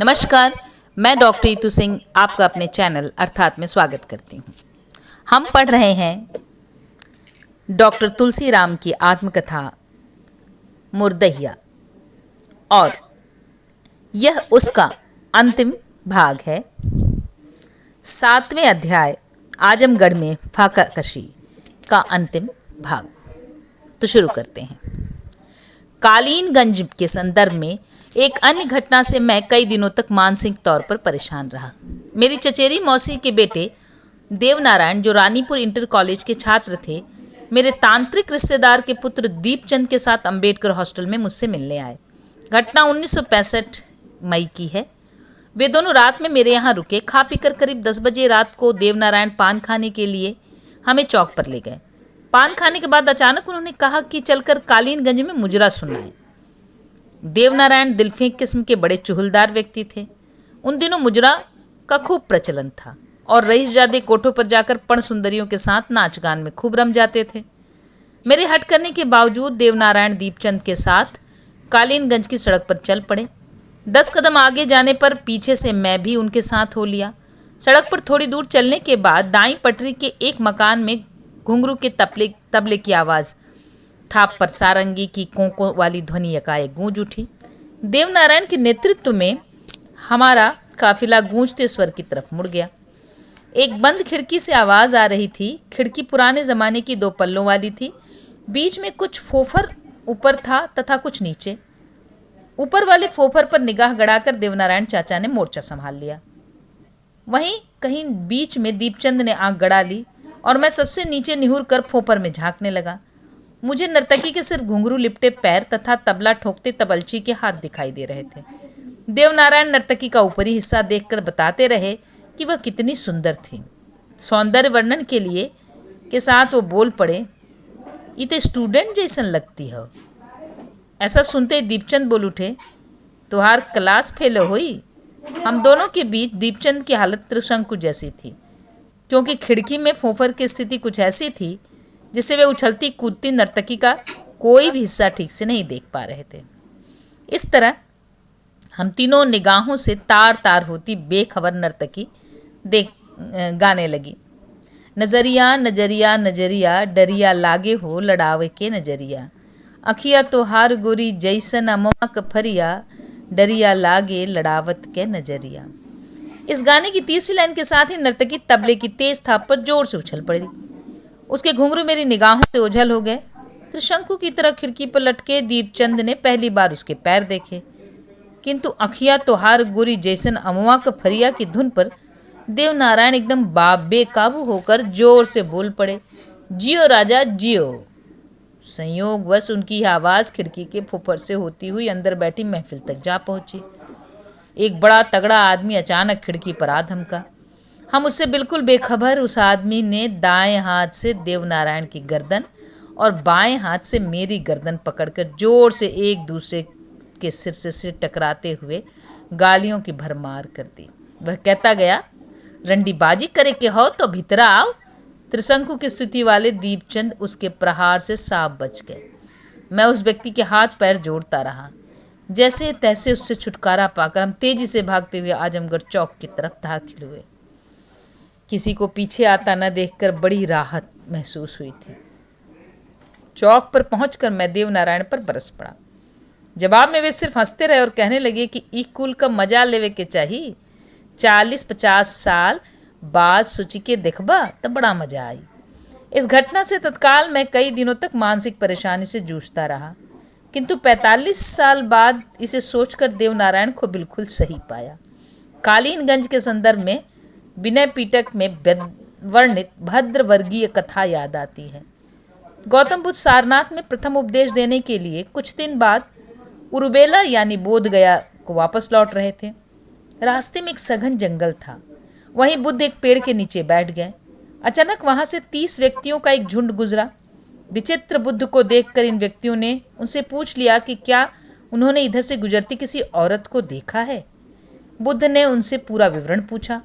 नमस्कार। मैं डॉक्टर ईतू सिंह आपका अपने चैनल अर्थात में स्वागत करती हूँ। हम पढ़ रहे हैं डॉक्टर तुलसी राम की आत्मकथा मुर्दहिया और यह उसका अंतिम भाग है। 7वें अध्याय आजमगढ़ में फाका कशी का अंतिम भाग। तो शुरू करते हैं। कालीनगंज के संदर्भ में एक अन्य घटना से मैं कई दिनों तक मानसिक तौर पर परेशान रहा। मेरी चचेरी मौसी के बेटे देवनारायण, जो रानीपुर इंटर कॉलेज के छात्र थे, मेरे तांत्रिक रिश्तेदार के पुत्र दीपचंद के साथ अंबेडकर हॉस्टल में मुझसे मिलने आए। घटना 1965 मई की है। वे दोनों रात में मेरे यहाँ रुके। खा पीकर करीब 10 बजे रात को देवनारायण पान खाने के लिए हमें चौक पर ले गए। पान खाने के बाद अचानक उन्होंने कहा कि चलकर कालीनगंज में मुजरा सुनना है। देवनारायण दिलफेंक किस्म के बड़े चुहलदार व्यक्ति थे। उन दिनों मुजरा का खूब प्रचलन था और रईसजादे कोठों पर जाकर पण सुंदरियों के साथ नाच गान में खूब रम जाते थे। मेरे हट करने के बावजूद देवनारायण दीपचंद के साथ कालीनगंज की सड़क पर चल पड़े। 10 कदम आगे जाने पर पीछे से मैं भी उनके साथ हो लिया। सड़क पर थोड़ी दूर चलने के बाद दाईं पटरी के एक मकान में घुंघरू के तबले की आवाज़, थाप पर सारंगी की कोंको वाली ध्वनि एकाएक गूंज उठी। देवनारायण के नेतृत्व में हमारा काफिला गूंजते स्वर की तरफ मुड़ गया। एक बंद खिड़की से आवाज़ आ रही थी। खिड़की पुराने ज़माने की 2 पल्लों वाली थी। बीच में कुछ फोफर ऊपर था तथा कुछ नीचे। ऊपर वाले फोफर पर निगाह गड़ाकर देवनारायण चाचा ने मोर्चा संभाल लिया। वहीं कहीं बीच में दीपचंद ने आंख गड़ा ली और मैं सबसे नीचे निहुर कर फोफर में झांकने लगा। मुझे नर्तकी के सिर घुंघरू लिपटे पैर तथा तबला ठोकते तबलची के हाथ दिखाई दे रहे थे। देवनारायण नर्तकी का ऊपरी हिस्सा देखकर बताते रहे कि वह कितनी सुंदर थी। सौंदर्य वर्णन के साथ वो बोल पड़े, "ये तो स्टूडेंट जैसन लगती हो।" ऐसा सुनते दीपचंद बोल उठे, "तुहार क्लास फेल हुई?" हम दोनों के बीच दीपचंद की हालत त्रिशंकु जैसी थी, क्योंकि खिड़की में फोफर की स्थिति कुछ ऐसी थी जिससे वे उछलती कूदती नर्तकी का कोई भी हिस्सा ठीक से नहीं देख पा रहे थे। इस तरह हम तीनों निगाहों से तार तार होती बेखबर नर्तकी गाने लगी। नजरिया नजरिया नजरिया, डरिया लागे हो लड़ावे के नजरिया, अखिया तो हार गोरी जैसन अमवा कफरिया, डरिया लागे लड़ावत के नजरिया। इस गाने की तीसरी लाइन के साथ ही नर्तकी तबले की तेज थाप पर जोर से उछल पड़ी। उसके घुंघरू मेरी निगाहों से ओझल हो गए। त्रिशंकु की तरह खिड़की पर लटके दीपचंद ने पहली बार उसके पैर देखे, किंतु अखिया तोहार गोरी जैसन अमवा का फरिया की धुन पर देवनारायण एकदम बेकाबू होकर जोर से बोल पड़े, "जियो राजा जियो।" संयोगवश उनकी आवाज़ खिड़की के फुफर से होती हुई अंदर बैठी महफिल तक जा पहुंची। एक बड़ा तगड़ा आदमी अचानक खिड़की पर आ धमका। हम उससे बिल्कुल बेखबर उस आदमी ने दाएं हाथ से देवनारायण की गर्दन और बाएं हाथ से मेरी गर्दन पकड़कर जोर से एक दूसरे के सिर से सिर टकराते हुए गालियों की भरमार कर दी। वह कहता गया, "रंडीबाजी करे के हो तो भीतरा आओ।" त्रिशंकु की स्थिति वाले दीपचंद उसके प्रहार से साफ बच गए। मैं उस व्यक्ति के हाथ पैर जोड़ता रहा। जैसे तैसे उससे छुटकारा पाकर हम तेजी से भागते हुए आजमगढ़ चौक की तरफ दाखिल हुए। किसी को पीछे आता न देखकर बड़ी राहत महसूस हुई थी। चौक पर पहुंचकर मैं देवनारायण पर बरस पड़ा। जवाब में वे सिर्फ हंसते रहे और कहने लगे कि ई कुल का मजा लेवे के चाहिए। 40-50 साल बाद सोची के देखबा तो बड़ा मजा आई। इस घटना से तत्काल मैं कई दिनों तक मानसिक परेशानी से जूझता रहा, किंतु 45 साल बाद इसे सोचकर देवनारायण को बिल्कुल सही पाया। कालीनगंज के संदर्भ में विनय पीटक में वर्णित भद्र वर्गीय कथा याद आती है। गौतम बुद्ध सारनाथ में प्रथम उपदेश देने के लिए कुछ दिन बाद उरुबेला यानी बोध गया को वापस लौट रहे थे। रास्ते में एक सघन जंगल था। वहीं बुद्ध एक पेड़ के नीचे बैठ गए। अचानक वहां से 30 व्यक्तियों का एक झुंड गुजरा। विचित्र बुद्ध को देखकर इन व्यक्तियों ने उनसे पूछ लिया कि क्या उन्होंने इधर से गुजरती किसी औरत को देखा है। बुद्ध ने उनसे पूरा विवरण पूछा।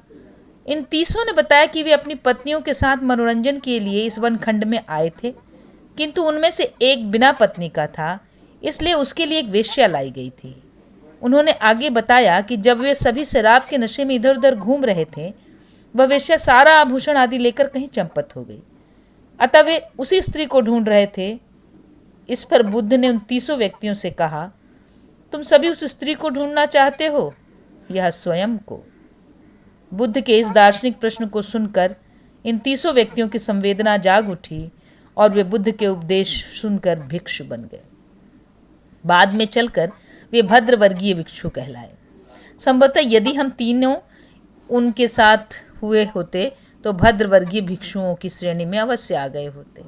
इन 30 ने बताया कि वे अपनी पत्नियों के साथ मनोरंजन के लिए इस वनखंड में आए थे, किंतु उनमें से एक बिना पत्नी का था, इसलिए उसके लिए एक वेश्या लाई गई थी। उन्होंने आगे बताया कि जब वे सभी शराब के नशे में इधर उधर घूम रहे थे, वह वेश्या सारा आभूषण आदि लेकर कहीं चंपत हो गई। अतः वे उसी स्त्री को ढूंढ रहे थे। इस पर बुद्ध ने उन 30 व्यक्तियों से कहा, तुम सभी उस स्त्री को ढूंढना चाहते हो, यह स्वयं को। बुद्ध के इस दार्शनिक प्रश्न को सुनकर इन 30 व्यक्तियों की संवेदना जाग उठी और वे बुद्ध के उपदेश सुनकर भिक्षु बन गए। बाद में चलकर वे भद्रवर्गीय भिक्षु कहलाए। संभवतः यदि हम तीनों उनके साथ हुए होते तो भद्रवर्गीय भिक्षुओं की श्रेणी में अवश्य आ गए होते।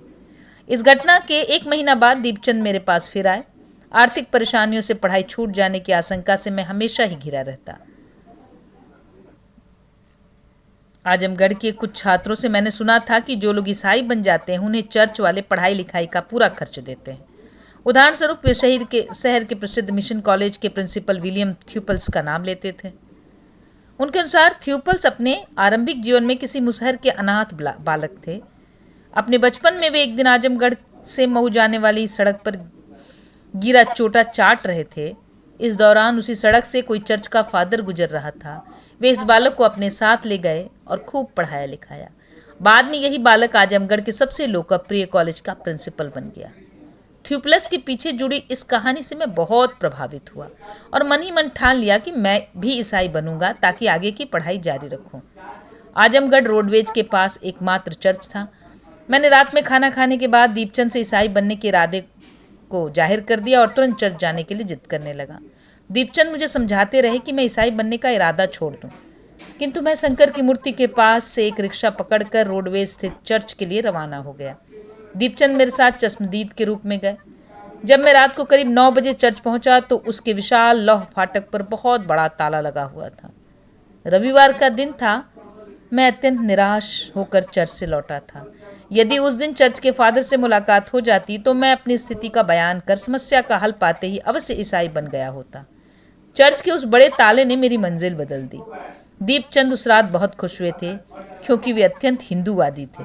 इस घटना के 1 महीना बाद दीपचंद मेरे पास फिर आए। आर्थिक परेशानियों से पढ़ाई छूट जाने की आशंका से मैं हमेशा ही घिरा रहता। आजमगढ़ के कुछ छात्रों से मैंने सुना था कि जो लोग ईसाई बन जाते हैं उन्हें चर्च वाले पढ़ाई लिखाई का पूरा खर्च देते हैं। उदाहरण स्वरूप वे शहर के प्रसिद्ध मिशन कॉलेज के प्रिंसिपल विलियम थ्यूपल्स का नाम लेते थे। उनके अनुसार थ्यूपल्स अपने आरंभिक जीवन में किसी मुसहर के अनाथ बालक थे। अपने बचपन में वे एक दिन आजमगढ़ से मऊ जाने वाली सड़क पर गिरा चोटा चाट रहे थे। इस दौरान उसी सड़क से कोई चर्च का फादर गुजर रहा था। वे इस बालक को अपने साथ ले गए और खूब पढ़ाया लिखाया। बाद में यही बालक आजमगढ़ के सबसे लोकप्रिय कॉलेज का प्रिंसिपल बन गया। थ्यूपल्स के पीछे जुड़ी इस कहानी से मैं बहुत प्रभावित हुआ और मन ही मन ठान लिया कि मैं भी ईसाई बनूंगा ताकि आगे की पढ़ाई जारी रखूं। आजमगढ़ रोडवेज के पास एकमात्र चर्च था। मैंने रात में खाना खाने के बाद दीपचंद से ईसाई बनने के इरादे को जाहिर कर दिया और तुरंत चर्च जाने के लिए जिद करने लगा। दीपचंद मुझे समझाते रहे कि मैं ईसाई बनने का इरादा छोड़ दूं, किंतु मैं शंकर की मूर्ति के पास से एक रिक्शा पकड़कर रोडवेज स्थित चर्च के लिए रवाना हो गया। दीपचंद मेरे साथ चश्मदीद के रूप में गए। जब मैं रात को करीब 9 बजे चर्च पहुंचा तो उसके विशाल लौह फाटक पर बहुत बड़ा ताला लगा हुआ था। रविवार का दिन था। मैं अत्यंत निराश होकर चर्च से लौटा था। यदि उस दिन चर्च के फादर से मुलाकात हो जाती तो मैं अपनी स्थिति का बयान कर समस्या का हल पाते ही अवश्य ईसाई बन गया होता। चर्च के उस बड़े ताले ने मेरी मंजिल बदल दी। दीपचंद उस रात बहुत खुश हुए थे क्योंकि वे अत्यंत हिंदूवादी थे।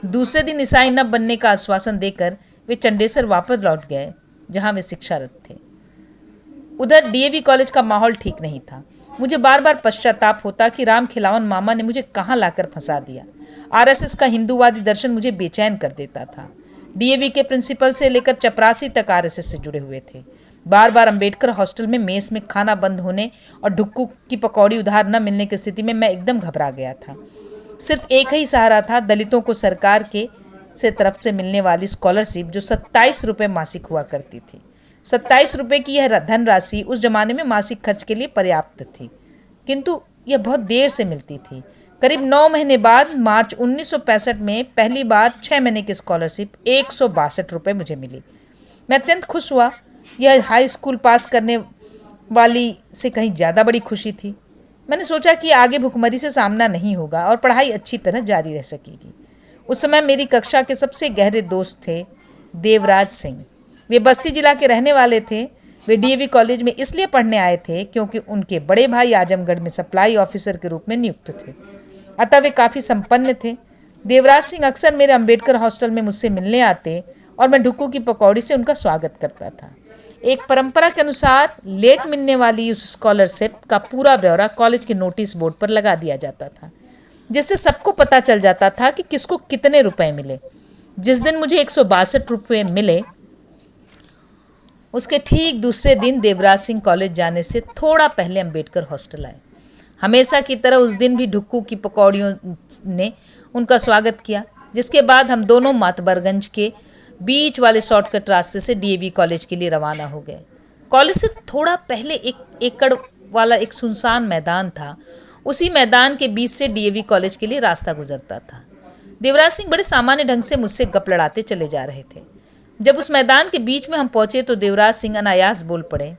दूसरे दिन ईसाई न बनने का आश्वासन देकर वे चंडेसर वापस लौट गए जहां वे शिक्षारत थे। उधर डीएवी कॉलेज का माहौल ठीक नहीं था। मुझे बार बार पश्चाताप होता कि राम खिलावन मामा ने मुझे कहाँ लाकर फंसा दिया। आरएसएस का हिंदूवादी दर्शन मुझे बेचैन कर देता था। डीएवी के प्रिंसिपल से लेकर चपरासी तक आरएसएस से जुड़े हुए थे। बार बार अंबेडकर हॉस्टल में मेस में खाना बंद होने और ढुक्कू की पकौड़ी उधार न मिलने की स्थिति में मैं एकदम घबरा गया था। सिर्फ एक ही सहारा था, दलितों को सरकार के से तरफ से मिलने वाली स्कॉलरशिप जो 27 रुपये मासिक हुआ करती थी। 27 रुपये की यह धनराशि उस जमाने में मासिक खर्च के लिए पर्याप्त थी, किंतु यह बहुत देर से मिलती थी। करीब 9 महीने बाद मार्च 1965 में पहली बार 6 महीने की स्कॉलरशिप 162 रुपये मुझे मिली। मैं अत्यंत खुश हुआ। यह हाई स्कूल पास करने वाली से कहीं ज़्यादा बड़ी खुशी थी। मैंने सोचा कि आगे भुखमरी से सामना नहीं होगा और पढ़ाई अच्छी तरह जारी रह सकेगी। उस समय मेरी कक्षा के सबसे गहरे दोस्त थे देवराज सिंह। वे बस्ती जिला के रहने वाले थे। वे डीएवी कॉलेज में इसलिए पढ़ने आए थे क्योंकि उनके बड़े भाई आजमगढ़ में सप्लाई ऑफिसर के रूप में नियुक्त थे, अतः वे काफ़ी संपन्न थे। देवराज सिंह अक्सर मेरे अंबेडकर हॉस्टल में मुझसे मिलने आते और मैं ढुक्कू की पकौड़ी से उनका स्वागत करता था। एक परंपरा के अनुसार लेट मिलने वाली उस स्कॉलरशिप का पूरा ब्यौरा कॉलेज के नोटिस बोर्ड पर लगा दिया जाता था, जिससे सबको पता चल जाता था कि किसको कितने रुपए मिले। जिस दिन मुझे 162 रुपये मिले उसके ठीक दूसरे दिन देवराज सिंह कॉलेज जाने से थोड़ा पहले अंबेडकर हॉस्टल आए। हमेशा की तरह उस दिन भी ढुक्कू की पकौड़ियों ने उनका स्वागत किया, जिसके बाद हम दोनों मातबरगंज के बीच वाले शॉर्टकट रास्ते से डीएवी कॉलेज के लिए रवाना हो गए। कॉलेज से थोड़ा पहले 1 एकड़ वाला एक सुनसान मैदान था। उसी मैदान के बीच से डीएवी कॉलेज के लिए रास्ता गुजरता था। देवराज सिंह बड़े सामान्य ढंग से मुझसे गप लड़ाते चले जा रहे थे। जब उस मैदान के बीच में हम पहुंचे तो देवराज सिंह अनायास बोल पड़े,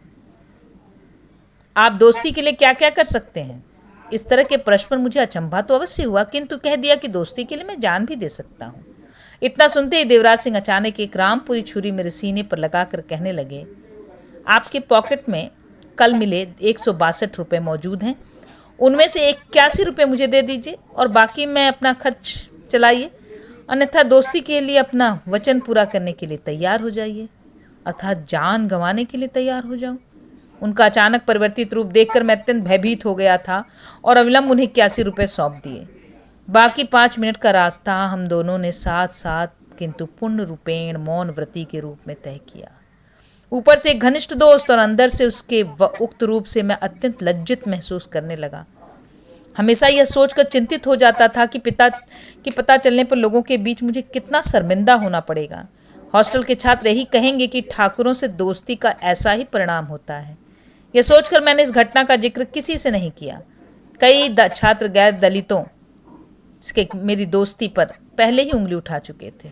आप दोस्ती के लिए क्या क्या कर सकते हैं? इस तरह के प्रश्न पर मुझे अचंभा तो अवश्य हुआ, किंतु कह दिया कि दोस्ती के लिए मैं जान भी दे सकता हूँ। इतना सुनते ही देवराज सिंह अचानक एक रामपुरी छुरी मेरे सीने पर लगाकर कहने लगे, आपके पॉकेट में कल मिले 162 रुपये मौजूद हैं, उनमें से 81 रुपये मुझे दे दीजिए और बाकी मैं अपना खर्च चलाइए, अन्यथा दोस्ती के लिए अपना वचन पूरा करने के लिए तैयार हो जाइए, अर्थात जान गंवाने के लिए तैयार हो जाऊं। उनका अचानक परिवर्तित रूप देखकर मैं अत्यंत भयभीत हो गया था और अविलंब उन्हें 81 रुपये सौंप दिए। बाकी 5 मिनट का रास्ता हम दोनों ने साथ साथ किंतु पूर्ण रूपेण मौन व्रती के रूप में तय किया। ऊपर से एक घनिष्ठ दोस्त और अंदर से उसके उक्त रूप से मैं अत्यंत लज्जित महसूस करने लगा। हमेशा यह सोचकर चिंतित हो जाता था कि पता चलने पर लोगों के बीच मुझे कितना शर्मिंदा होना पड़ेगा। हॉस्टल के छात्र यही कहेंगे कि ठाकुरों से दोस्ती का ऐसा ही परिणाम होता है। यह सोचकर मैंने इस घटना का जिक्र किसी से नहीं किया। कई छात्र गैर दलितों के मेरी दोस्ती पर पहले ही उंगली उठा चुके थे।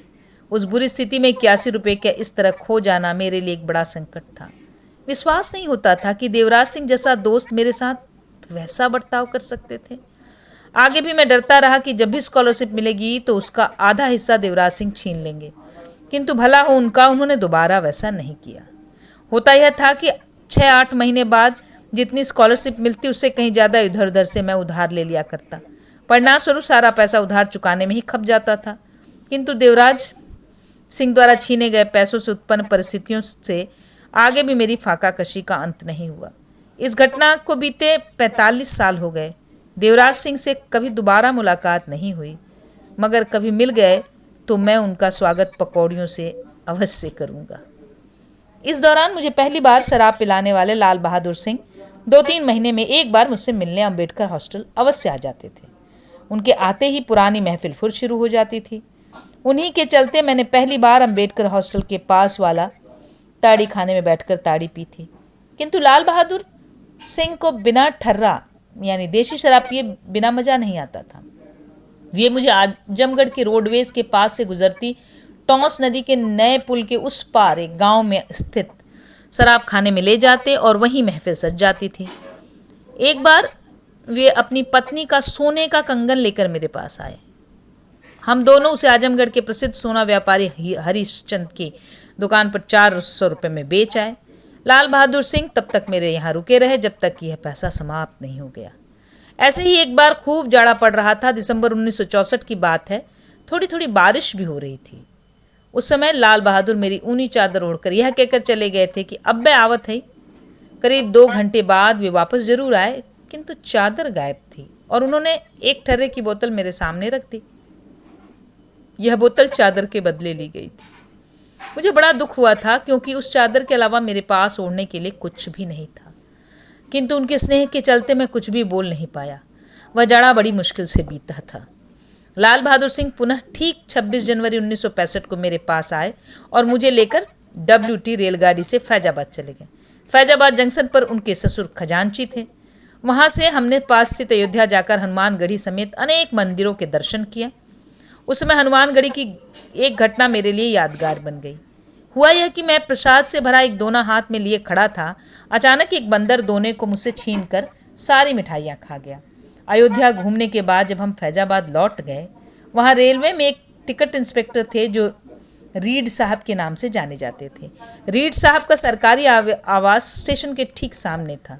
उस बुरी स्थिति में 81 रुपये का इस तरह खो जाना मेरे लिए एक बड़ा संकट था। विश्वास नहीं होता था कि देवराज सिंह जैसा दोस्त मेरे साथ वैसा बर्ताव कर सकते थे। आगे भी मैं डरता रहा कि जब भी स्कॉलरशिप मिलेगी तो उसका आधा हिस्सा देवराज सिंह छीन लेंगे, किंतु भला हो उनका, उन्होंने दोबारा वैसा नहीं किया। होता यह था कि 6-8 महीने बाद जितनी स्कॉलरशिप मिलती उससे कहीं ज़्यादा इधर उधर से मैं उधार ले लिया करता। परिणामस्वरूप सारा पैसा उधार चुकाने में ही खप जाता था। किंतु देवराज सिंह द्वारा छीने गए पैसों से उत्पन्न परिस्थितियों से आगे भी मेरी फाकाकशी का अंत नहीं हुआ। इस घटना को बीते 45 साल हो गए। देवराज सिंह से कभी दोबारा मुलाकात नहीं हुई, मगर कभी मिल गए तो मैं उनका स्वागत पकौड़ियों से अवश्य करूंगा। इस दौरान मुझे पहली बार शराब पिलाने वाले लाल बहादुर सिंह 2-3 महीने में एक बार मुझसे मिलने अम्बेडकर हॉस्टल अवश्य आ जाते थे। उनके आते ही पुरानी महफिल फिर शुरू हो जाती थी। उन्हीं के चलते मैंने पहली बार अम्बेडकर हॉस्टल के पास वाला ताड़ी खाने में बैठकर ताड़ी पी थी। किंतु लाल बहादुर सिंह को बिना ठर्रा यानी देशी शराब पिए बिना मजा नहीं आता था। वे मुझे आजमगढ़ के रोडवेज के पास से गुजरती टॉस नदी के नए पुल के उस पार एक गांव में स्थित शराब खाने में ले जाते और वहीं महफिल सज जाती थी। एक बार वे अपनी पत्नी का सोने का कंगन लेकर मेरे पास आए। हम दोनों उसे आजमगढ़ के प्रसिद्ध सोना व्यापारी हरिश्चंद की दुकान पर 400 रुपये में बेच आए। लाल बहादुर सिंह तब तक मेरे यहाँ रुके रहे जब तक कि यह पैसा समाप्त नहीं हो गया। ऐसे ही एक बार खूब जाड़ा पड़ रहा था। दिसंबर 1964 की बात है। थोड़ी थोड़ी बारिश भी हो रही थी। उस समय लाल बहादुर मेरी ऊनी चादर ओढ़कर यह कहकर चले गए थे कि अब मैं आवत है। करीब 2 घंटे बाद वे वापस जरूर आए, किंतु चादर गायब थी और उन्होंने एक ठर्रे की बोतल मेरे सामने रख दी। यह बोतल चादर के बदले ली गई थी। मुझे बड़ा दुख हुआ था क्योंकि उस चादर के अलावा मेरे पास ओढ़ने के लिए कुछ भी नहीं था। किंतु उनके स्नेह के चलते मैं कुछ भी बोल नहीं पाया। वह जाड़ा बड़ी मुश्किल से बीता था। लाल बहादुर सिंह पुनः ठीक 26 जनवरी 1965 को मेरे पास आए और मुझे लेकर WT रेलगाड़ी से फैजाबाद चले गए। फैजाबाद जंक्शन पर उनके ससुर खजांची थे। वहाँ से हमने पास स्थित अयोध्या जाकर हनुमानगढ़ी समेत अनेक मंदिरों के दर्शन किए। उस समय हनुमानगढ़ी की एक घटना मेरे लिए यादगार बन गई। हुआ यह कि मैं प्रसाद से भरा एक दोना हाथ में लिए खड़ा था। अचानक एक बंदर दोने को मुझसे छीनकर सारी मिठाइयाँ खा गया। अयोध्या घूमने के बाद जब हम फैजाबाद लौट गए, वहाँ रेलवे में एक टिकट इंस्पेक्टर थे जो रीड साहब के नाम से जाने जाते थे। रीड साहब का सरकारी आवास स्टेशन के ठीक सामने था।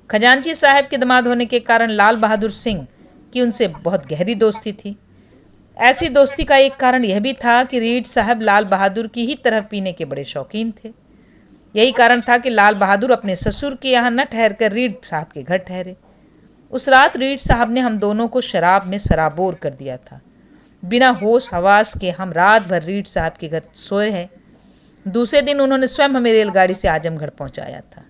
खजांची साहब के दामाद होने के कारण लाल बहादुर सिंह की उनसे बहुत गहरी दोस्ती थी। ऐसी दोस्ती का एक कारण यह भी था कि रीड साहब लाल बहादुर की ही तरह पीने के बड़े शौकीन थे। यही कारण था कि लाल बहादुर अपने ससुर के यहाँ न ठहरकर रीड साहब के घर ठहरे। उस रात रीड साहब ने हम दोनों को शराब में सराबोर कर दिया था। बिना होश हवास के हम रात भर रीड साहब के घर सोए हैं। दूसरे दिन उन्होंने स्वयं हमें रेलगाड़ी से आजमगढ़ पहुंचाया था।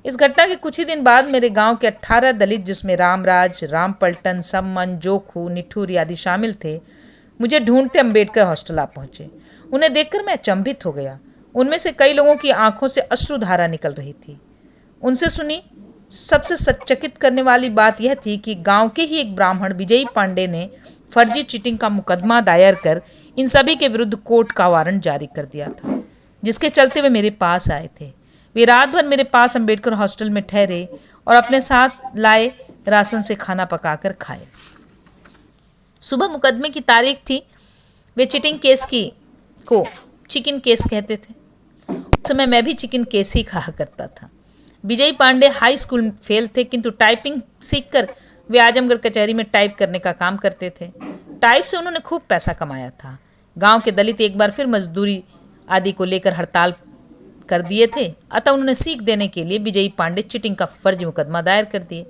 इस घटना के कुछ ही दिन बाद मेरे गांव के 18 दलित, जिसमें रामराज, रामपलटन, सम्मन, जोखू, निठूरी आदि शामिल थे, मुझे ढूंढते अम्बेडकर हॉस्टल आ पहुंचे। उन्हें देखकर मैं अचंभित हो गया। उनमें से कई लोगों की आंखों से अश्रुधारा निकल रही थी। उनसे सुनी सबसे सचकित करने वाली बात यह थी कि गांव के ही एक ब्राह्मण विजयी पांडे ने फर्जी चीटिंग का मुकदमा दायर कर इन सभी के विरुद्ध कोर्ट का वारंट जारी कर दिया था, जिसके चलते वे मेरे पास आए थे। वे रात भर मेरे पास अम्बेडकर हॉस्टल में ठहरे और अपने साथ लाए राशन से खाना पकाकर खाए। सुबह मुकदमे की तारीख थी। वे चीटिंग केस को चिकन केस कहते थे। उस समय मैं भी चिकन केस ही कहा करता था। विजय पांडे हाई स्कूल में फेल थे, किंतु टाइपिंग सीखकर वे आजमगढ़ कचहरी में टाइप करने का काम करते थे। टाइप से उन्होंने खूब पैसा कमाया था। गांव के दलित एक बार फिर मजदूरी आदि को लेकर हड़ताल कर दिए थे, अतः उन्होंने सीख देने के लिए विजयी पांडे चीटिंग का फर्जी मुकदमा दायर कर दिए।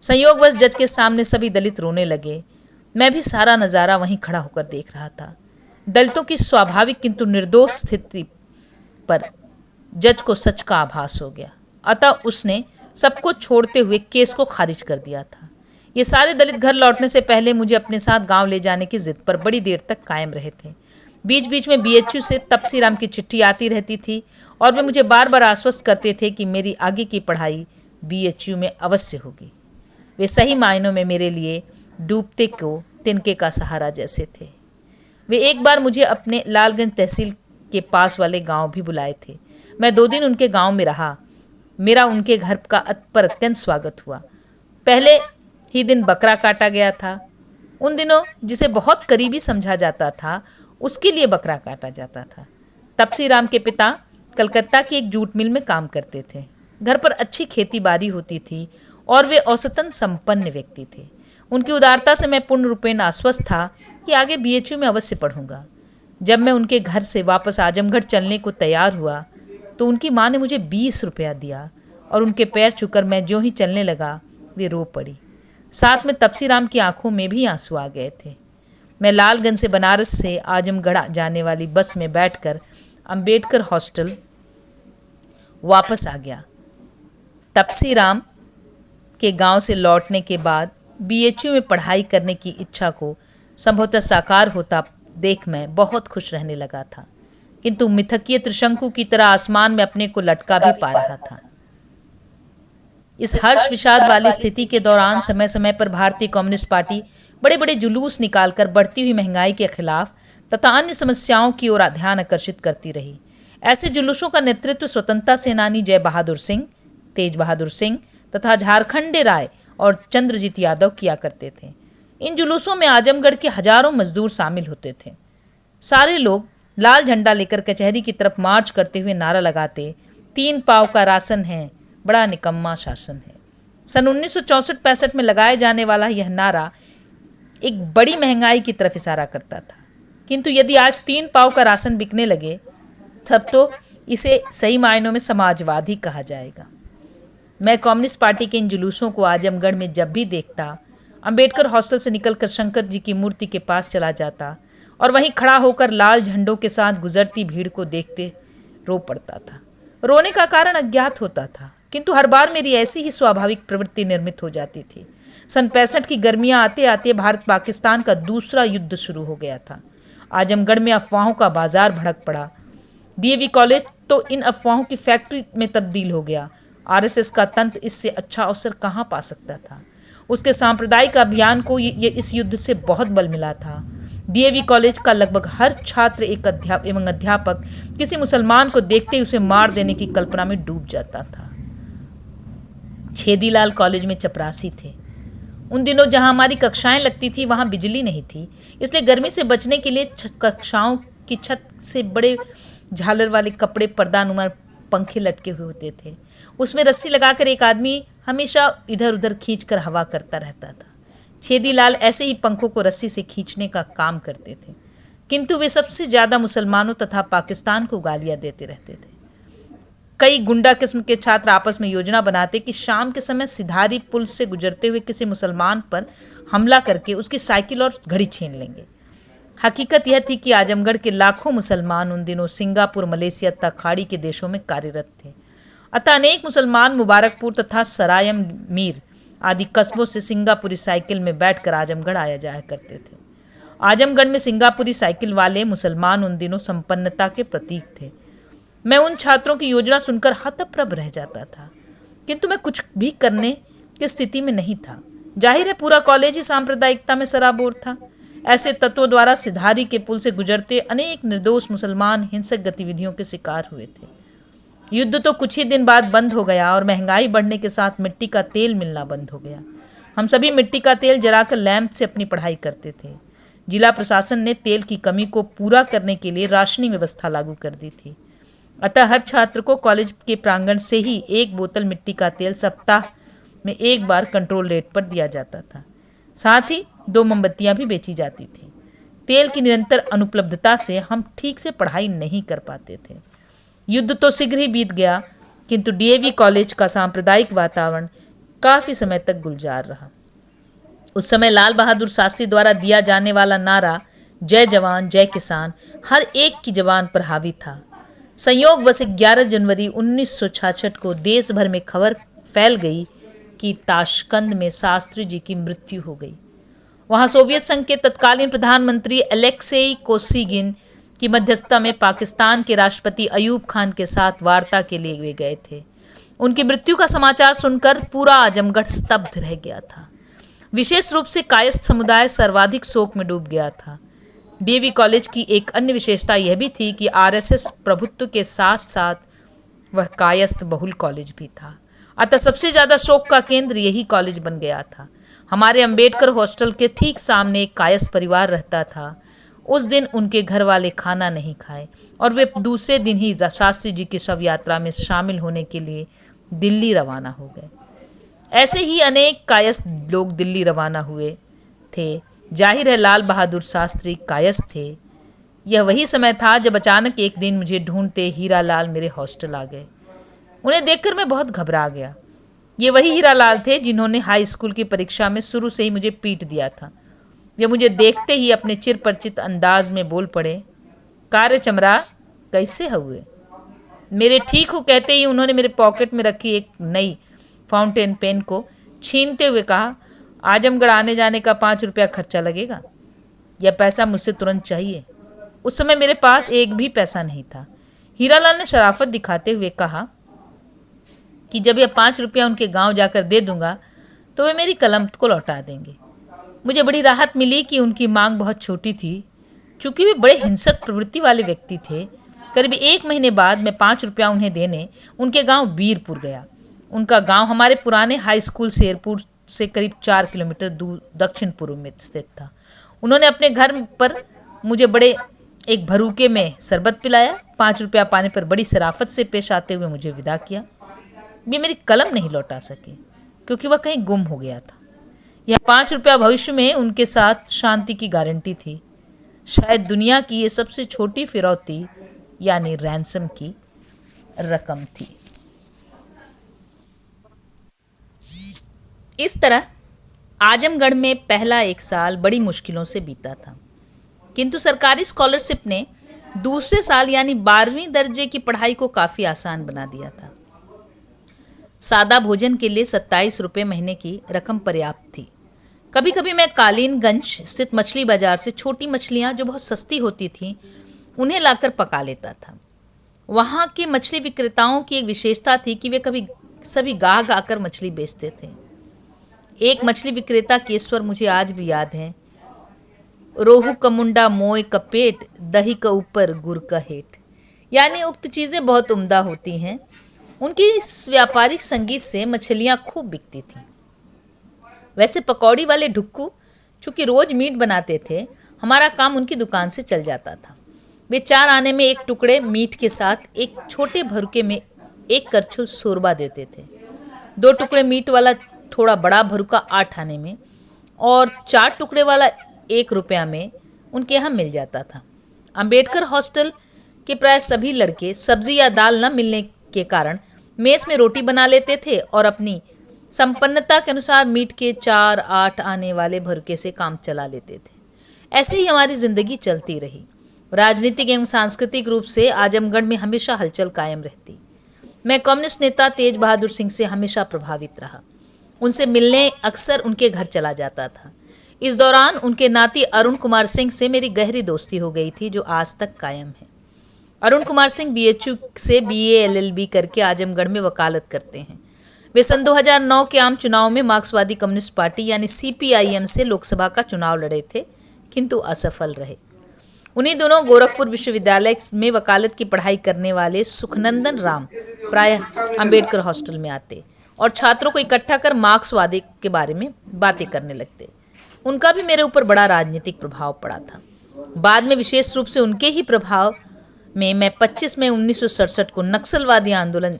संयोगवश जज के सामने सभी दलित रोने लगे। मैं भी सारा नज़ारा वहीं खड़ा होकर देख रहा था। दलितों की स्वाभाविक किंतु निर्दोष स्थिति पर जज को सच का आभास हो गया, अतः उसने सबको छोड़ते हुए केस को खारिज कर दिया था। ये सारे दलित घर लौटने से पहले मुझे अपने साथ गांव ले जाने की जिद पर बड़ी देर तक कायम रहे थे। बीच बीच में बीएचयू से तपसी राम की चिट्ठी आती रहती थी और वे मुझे बार बार आश्वस्त करते थे कि मेरी आगे की पढ़ाई बीएचयू में अवश्य होगी। वे सही मायनों में मेरे लिए डूबते को तिनके का सहारा जैसे थे। वे एक बार मुझे अपने लालगंज तहसील के पास वाले गांव भी बुलाए थे। मैं 2 दिन उनके गांव में रहा। मेरा उनके घर का पर अत्यंत स्वागत हुआ। पहले ही दिन बकरा काटा गया था। उन दिनों जिसे बहुत करीबी समझा जाता था उसके लिए बकरा काटा जाता था। तपसी राम के पिता कलकत्ता की एक जूट मिल में काम करते थे। घर पर अच्छी खेती बाड़ी होती थी और वे औसतन संपन्न व्यक्ति थे। उनकी उदारता से मैं पूर्ण रूपेण आश्वस्त था कि आगे बीएचयू में अवश्य पढ़ूंगा। जब मैं उनके घर से वापस आजमगढ़ चलने को तैयार हुआ तो उनकी माँ ने मुझे 20 रुपया दिया और उनके पैर छूकर मैं ज्यों ही चलने लगा वे रो पड़ी। साथ में तपसी राम की आंखों में भी आंसू आ गए थे। मैं लालगंज से बनारस से आजमगढ़ जाने वाली बस में बैठकर अंबेडकर हॉस्टल वापस आ गया। तपसी राम के गांव से लौटने के बाद बीएचयू में पढ़ाई करने की इच्छा को संभवतः साकार होता देख मैं बहुत खुश रहने लगा था, किंतु मिथकीय त्रिशंकु की तरह आसमान में अपने को लटका भी पा रहा था। इस हर्ष विषाद वाली स्थिति के दौरान समय समय पर भारतीय कम्युनिस्ट पार्टी बड़े बड़े जुलूस निकालकर बढ़ती हुई महंगाई के खिलाफ तथा अन्य समस्याओं की ओर ध्यान आकर्षित करती रही। ऐसे जुलूसों का नेतृत्व स्वतंत्रता सेनानी जय बहादुर सिंह, तेज बहादुर सिंह तथा झारखंडे राय और चंद्रजीत यादव किया करते थे। इन जुलूसों में आजमगढ़ के हजारों मजदूर शामिल होते थे। सारे लोग लाल झंडा लेकर कचहरी की तरफ मार्च करते हुए नारा लगाते, 3 पाव का राशन है, बड़ा निकम्मा शासन है। सन 1964-65 में लगाए जाने वाला यह नारा एक बड़ी महंगाई की तरफ इशारा करता था, किंतु यदि आज 3 पाव का राशन बिकने लगे तब तो इसे सही मायनों में समाजवाद ही कहा जाएगा। मैं कम्युनिस्ट पार्टी के इन जुलूसों को आजमगढ़ में जब भी देखता, अंबेडकर हॉस्टल से निकलकर शंकर जी की मूर्ति के पास चला जाता और वहीं खड़ा होकर लाल झंडों के साथ गुजरती भीड़ को देखते रो पड़ता था। रोने का कारण अज्ञात होता था, किंतु हर बार मेरी ऐसी ही स्वाभाविक प्रवृत्ति निर्मित हो जाती थी। सन 65 की गर्मियां आते आते भारत पाकिस्तान का दूसरा युद्ध शुरू हो गया था। आजमगढ़ में अफवाहों का बाजार भड़क पड़ा। डीएवी कॉलेज तो इन अफवाहों की फैक्ट्री में तब्दील हो गया। आरएसएस का तंत्र इससे अच्छा अवसर कहाँ पा सकता था। उसके सांप्रदायिक अभियान को ये इस युद्ध से बहुत बल मिला था। डीएवी कॉलेज का लगभग हर छात्र एवं अध्यापक किसी मुसलमान को देखते ही उसे मार देने की कल्पना में डूब जाता था। छेदीलाल कॉलेज में चपरासी थे। उन दिनों जहां हमारी कक्षाएं लगती थी वहां बिजली नहीं थी, इसलिए गर्मी से बचने के लिए कक्षाओं की छत से बड़े झालर वाले कपड़े पर्दानुमा पंखे लटके हुए होते थे। उसमें रस्सी लगाकर एक आदमी हमेशा इधर उधर खींचकर हवा करता रहता था। छेदीलाल ऐसे ही पंखों को रस्सी से खींचने का काम करते थे, किंतु वे सबसे ज़्यादा मुसलमानों तथा पाकिस्तान को गालियां देते रहते थे। कई गुंडा किस्म के छात्र आपस में योजना बनाते कि शाम के समय सिधारी पुल से गुजरते हुए किसी मुसलमान पर हमला करके उसकी साइकिल और घड़ी छीन लेंगे। हकीकत यह थी कि आजमगढ़ के लाखों मुसलमान उन दिनों सिंगापुर, मलेशिया तथा खाड़ी के देशों में कार्यरत थे। अतः अनेक मुसलमान मुबारकपुर तथा सरायम मीर आदि कस्बों से सिंगापुरी साइकिल में बैठकर आजमगढ़ आया जाया करते थे। आजमगढ़ में सिंगापुरी साइकिल वाले मुसलमान उन दिनों संपन्नता के प्रतीक थे। मैं उन छात्रों की योजना सुनकर हतप्रभ रह जाता था, किंतु मैं कुछ भी करने की स्थिति में नहीं था। जाहिर है पूरा कॉलेज ही सांप्रदायिकता में सराबोर था। ऐसे तत्वों द्वारा सिधारी के पुल से गुजरते अनेक निर्दोष मुसलमान हिंसक गतिविधियों के शिकार हुए थे। युद्ध तो कुछ ही दिन बाद बंद हो गया और महंगाई बढ़ने के साथ मिट्टी का तेल मिलना बंद हो गया। हम सभी मिट्टी का तेल जलाकर लैंप से अपनी पढ़ाई करते थे। जिला प्रशासन ने तेल की कमी को पूरा करने के लिए राशनिंग व्यवस्था लागू कर दी थी। अतः हर छात्र को कॉलेज के प्रांगण से ही 1 बोतल मिट्टी का तेल सप्ताह में 1 बार कंट्रोल रेट पर दिया जाता था। साथ ही 2 मोमबत्तियां भी बेची जाती थी। तेल की निरंतर अनुपलब्धता से हम ठीक से पढ़ाई नहीं कर पाते थे। युद्ध तो शीघ्र ही बीत गया, किंतु डीएवी कॉलेज का सांप्रदायिक वातावरण काफी समय तक गुलजार रहा। उस समय लाल बहादुर शास्त्री द्वारा दिया जाने वाला नारा जय जवान जय किसान हर एक की जबान पर हावी था। संयोगवश 11 जनवरी 1966 को देश भर में खबर फैल गई कि ताशकंद में शास्त्री जी की मृत्यु हो गई। वहां सोवियत संघ के तत्कालीन प्रधानमंत्री अलेक्सेई कोसिगिन की मध्यस्थता में पाकिस्तान के राष्ट्रपति अयूब खान के साथ वार्ता के लिए वे गए थे। उनकी मृत्यु का समाचार सुनकर पूरा आजमगढ़ स्तब्ध रह गया था। विशेष रूप से कायस्थ समुदाय सर्वाधिक शोक में डूब गया था। डीएवी कॉलेज की एक अन्य विशेषता यह भी थी कि आरएसएस प्रभुत्व के साथ साथ वह कायस्थ बहुल कॉलेज भी था। अतः सबसे ज्यादा शोक का केंद्र यही कॉलेज बन गया था। हमारे अंबेडकर हॉस्टल के ठीक सामने एक कायस्थ परिवार रहता था। उस दिन उनके घर वाले खाना नहीं खाए और वे दूसरे दिन ही शास्त्री जी की शव यात्रा में शामिल होने के लिए दिल्ली रवाना हो गए। ऐसे ही अनेक कायस्थ लोग दिल्ली रवाना हुए थे। जाहिर है लाल बहादुर शास्त्री कायस्थ थे। यह वही समय था जब अचानक एक दिन मुझे ढूंढते हीरालाल मेरे हॉस्टल आ गए। उन्हें देखकर मैं बहुत घबरा गया। ये वही हीरालाल थे जिन्होंने हाई स्कूल की परीक्षा में शुरू से ही मुझे पीट दिया था। वे मुझे देखते ही अपने चिर परिचित अंदाज में बोल पड़े, कार्य चमरा कैसे हुए। मेरे ठीक हो कहते ही उन्होंने मेरे पॉकेट में रखी एक नई फाउंटेन पेन को छीनते हुए कहा, आजमगढ़ आने जाने का 5 रुपया खर्चा लगेगा। यह पैसा मुझसे तुरंत चाहिए। उस समय मेरे पास एक भी पैसा नहीं था। हीरालाल ने शराफत दिखाते हुए कहा कि जब यह 5 रुपया उनके गांव जाकर दे दूंगा तो वे मेरी कलम को लौटा देंगे। मुझे बड़ी राहत मिली कि उनकी मांग बहुत छोटी थी। चूंकि वे बड़े हिंसक प्रवृत्ति वाले व्यक्ति थे, करीब 1 महीने बाद मैं 5 रुपया उन्हें देने उनके गांव बीरपुर गया। उनका गांव हमारे पुराने हाई स्कूल शेरपुर से करीब 4 किलोमीटर दूर दक्षिण पूर्व में स्थित था। उन्होंने अपने घर पर मुझे बड़े एक भरूके में शरबत पिलाया। 5 रुपया पाने पर बड़ी शराफत से पेश आते हुए मुझे विदा किया। वे मेरी कलम नहीं लौटा सके क्योंकि वह कहीं गुम हो गया था। यह 5 रुपया भविष्य में उनके साथ शांति की गारंटी थी। शायद दुनिया की ये सबसे छोटी फिरौती यानी रैंसम की रकम थी। इस तरह आजमगढ़ में पहला 1 साल बड़ी मुश्किलों से बीता था, किंतु सरकारी स्कॉलरशिप ने दूसरे साल यानी 12वीं दर्जे की पढ़ाई को काफ़ी आसान बना दिया था। सादा भोजन के लिए 27 रुपये महीने की रकम पर्याप्त थी। कभी कभी मैं कालीनगंज स्थित मछली बाजार से छोटी मछलियाँ जो बहुत सस्ती होती थीं उन्हें लाकर पका लेता था। वहाँ के मछली विक्रेताओं की एक विशेषता थी कि वे कभी सभी गा गा कर मछली बेचते थे। एक मछली विक्रेता केश्वर मुझे आज भी याद है। रोहू का मुंडा मोय का पेट, दही का ऊपर गुड़ का हेठ। यानी उक्त चीज़ें बहुत उम्दा होती हैं। उनकी इस व्यापारिक संगीत से मछलियाँ खूब बिकती थीं। वैसे पकौड़ी वाले ढुक्कू चूँकि रोज मीट बनाते थे, हमारा काम उनकी दुकान से चल जाता था। वे 4 आने में एक टुकड़े मीट के साथ एक छोटे भरुके में 1 करछुल शोरबा देते थे। 2 टुकड़े मीट वाला थोड़ा बड़ा भरुका 8 आने में और 4 टुकड़े वाला 1 रुपया में उनके यहाँ मिल जाता था। अंबेडकर हॉस्टल के प्राय सभी लड़के सब्जी या दाल न मिलने के कारण मेस में रोटी बना लेते थे और अपनी संपन्नता के अनुसार मीट के 4-8 आने वाले भरुके से काम चला लेते थे। ऐसे ही हमारी जिंदगी चलती रही। राजनीतिक एवं सांस्कृतिक रूप से आजमगढ़ में हमेशा हलचल कायम रहती। मैं कम्युनिस्ट नेता तेज बहादुर सिंह से हमेशा प्रभावित रहा। उनसे मिलने अक्सर उनके घर चला जाता था। इस दौरान उनके नाती अरुण कुमार सिंह से मेरी गहरी दोस्ती हो गई थी, जो आज तक कायम है। अरुण कुमार सिंह बीएचयू से बीए एलएलबी करके आजमगढ़ में वकालत करते हैं। वे सन 2009 के आम चुनाव में मार्क्सवादी कम्युनिस्ट पार्टी यानी सीपीआईएम से लोकसभा का चुनाव लड़े थे, किंतु असफल रहे। उन्हीं दोनों गोरखपुर विश्वविद्यालय में वकालत की पढ़ाई करने वाले सुखनंदन राम प्रायः अंबेडकर हॉस्टल में आते और छात्रों को इकट्ठा कर मार्क्सवादी के बारे में बातें करने लगते। उनका भी मेरे ऊपर बड़ा राजनीतिक प्रभाव पड़ा था। बाद में विशेष रूप से उनके ही प्रभाव में मैं 25 मई 1967 को नक्सलवादी आंदोलन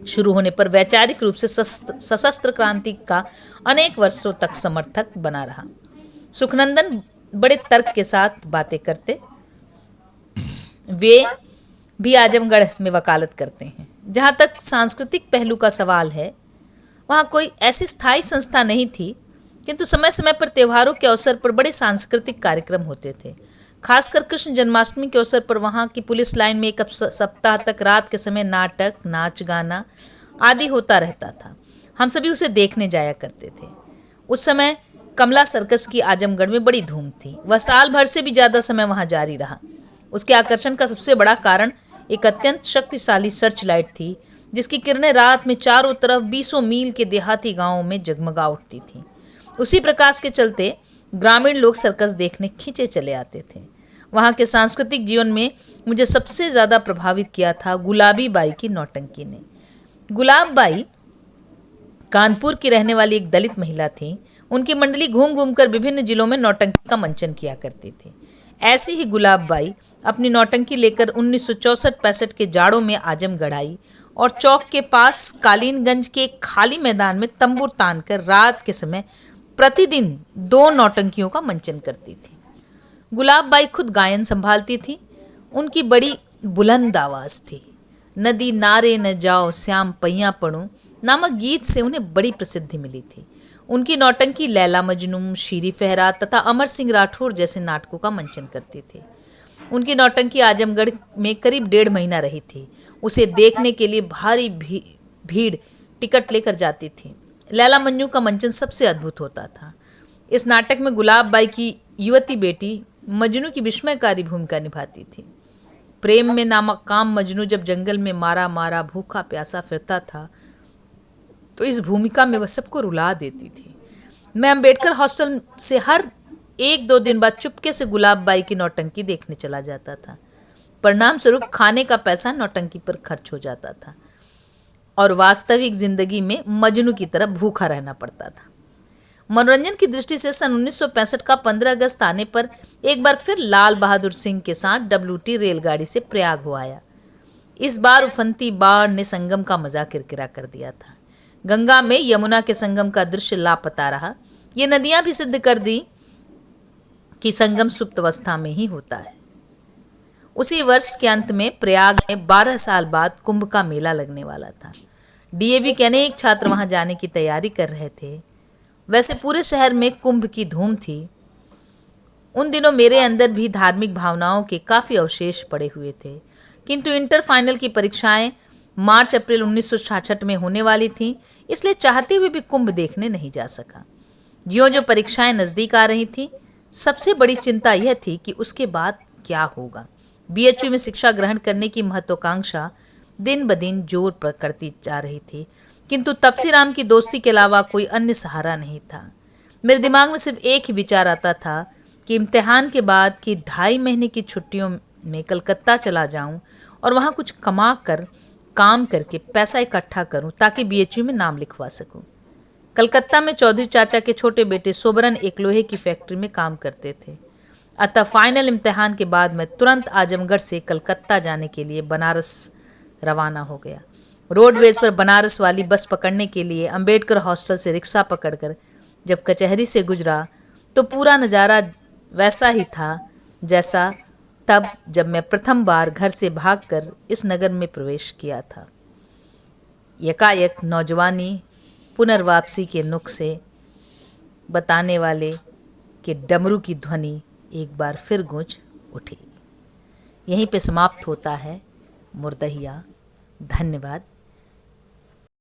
शुरू होने पर वैचारिक रूप से सशस्त्र क्रांति का अनेक वर्षों तक समर्थक बना रहा। सुखनंदन बड़े तर्क के साथ बातें करते। वे भी आजमगढ़ में वकालत करते हैं। जहाँ तक सांस्कृतिक पहलू का सवाल है, वहाँ कोई ऐसी स्थायी संस्था नहीं थी, किंतु समय समय पर त्योहारों के अवसर पर बड़े सांस्कृतिक कार्यक्रम होते थे। खासकर कृष्ण जन्माष्टमी के अवसर पर वहाँ की पुलिस लाइन में एक सप्ताह तक रात के समय नाटक, नाच गाना आदि होता रहता था। हम सभी उसे देखने जाया करते थे। उस समय कमला सर्कस की आजमगढ़ में बड़ी धूम थी। वह साल भर से भी ज़्यादा समय वहाँ जारी रहा। उसके आकर्षण का सबसे बड़ा कारण एक अत्यंत शक्तिशाली सर्च लाइट थी, जिसकी किरणें रात में चारों तरफ 20 मील के देहाती गांवों में जगमगा उठती थीं। उसी प्रकाश के चलते ग्रामीण लोग सर्कस देखने खींचे चले आते थे। वहाँ के सांस्कृतिक जीवन में मुझे सबसे ज़्यादा प्रभावित किया था गुलाबी बाई की नौटंकी ने। गुलाब बाई कानपुर की रहने वाली एक दलित महिला थी। उनकी मंडली घूम घूम कर विभिन्न जिलों में नौटंकी का मंचन किया करती थी। ऐसी ही गुलाब बाई अपनी नौटंकी लेकर 1964-65 के जाड़ों में आजमगढ़ आई और चौक के पास कालीनगंज के एक खाली मैदान में तंबू तानकर रात के समय प्रतिदिन 2 नौटंकियों का मंचन करती थी। गुलाब बाई खुद गायन संभालती थी। उनकी बड़ी बुलंद आवाज़ थी। नदी नारे न जाओ श्याम पहिया पड़ूं नामक गीत से उन्हें बड़ी प्रसिद्धि मिली थी। उनकी नौटंकी लैला मजनू, शीरी फहरात तथा अमर सिंह राठौर जैसे नाटकों का मंचन करती थी। उनकी नौटंकी आजमगढ़ में करीब 1.5 महीना रही थी। उसे देखने के लिए भारी भीड़ टिकट लेकर जाती थी। लैला मजनू का मंचन सबसे अद्भुत होता था। इस नाटक में गुलाब बाई की युवती बेटी मजनू की विस्मयकारी भूमिका निभाती थी। प्रेम में नाकाम मजनू जब जंगल में मारा मारा भूखा प्यासा फिरता था, तो इस भूमिका में वह सबको रुला देती थी। मैं अम्बेडकर हॉस्टल से हर 1-2 दिन बाद चुपके से गुलाब बाई की नौटंकी देखने चला जाता था। परिणाम स्वरूप खाने का पैसा नौटंकी पर खर्च हो जाता था और वास्तविक जिंदगी में मजनू की तरह भूखा रहना पड़ता था। मनोरंजन की दृष्टि से सन 1965 का 15 अगस्त आने पर एक बार फिर लाल बहादुर सिंह के साथ WT रेलगाड़ी से प्रयाग हो आया। इस बार उफनती बाढ़ ने संगम का मजा किरकिरा कर दिया था। गंगा में यमुना के संगम का दृश्य लापता रहा। ये नदियां भी सिद्ध कर दी कि संगम सुप्त अवस्था में ही होता है। उसी वर्ष के अंत में प्रयाग में 12 साल बाद कुंभ का मेला लगने वाला था। DAV के अनेक छात्र वहां जाने की तैयारी कर रहे थे। वैसे पूरे शहर में कुंभ की धूम थी। उन दिनों मेरे अंदर भी धार्मिक भावनाओं के काफ़ी अवशेष पड़े हुए थे, किंतु इंटर फाइनल की परीक्षाएं मार्च-अप्रैल 1966 में होने वाली थीं, इसलिए चाहते हुए भी कुंभ देखने नहीं जा सका। ज्यों जो परीक्षाएं नज़दीक आ रही थीं, सबसे बड़ी चिंता यह थी कि उसके बाद क्या होगा। BHU में शिक्षा ग्रहण करने की महत्वाकांक्षा दिन ब दिन जोर पकड़ती जा रही थी, किंतु तपसीराम की दोस्ती के अलावा कोई अन्य सहारा नहीं था। मेरे दिमाग में सिर्फ एक ही विचार आता था कि इम्तिहान के बाद की 2.5 महीने की छुट्टियों में कलकत्ता चला जाऊं और वहां कुछ कमा कर काम करके पैसा इकट्ठा करूं ताकि BHU में नाम लिखवा सकूं। कलकत्ता में चौधरी चाचा के छोटे बेटे सोबरन एक लोहे की फैक्ट्री में काम करते थे। अतः फाइनल इम्तिहान के बाद मैं तुरंत आजमगढ़ से कलकत्ता जाने के लिए बनारस रवाना हो गया। रोडवेज पर बनारस वाली बस पकड़ने के लिए अम्बेडकर हॉस्टल से रिक्शा पकड़कर जब कचहरी से गुजरा तो पूरा नज़ारा वैसा ही था जैसा तब जब मैं प्रथम बार घर से भागकर इस नगर में प्रवेश किया था। यकायक नौजवानी पुनर्वापसी के नुक से बताने वाले कि डमरू की ध्वनि एक बार फिर गूंज उठी। यहीं पे समाप्त होता है मुर्दहिया। धन्यवाद।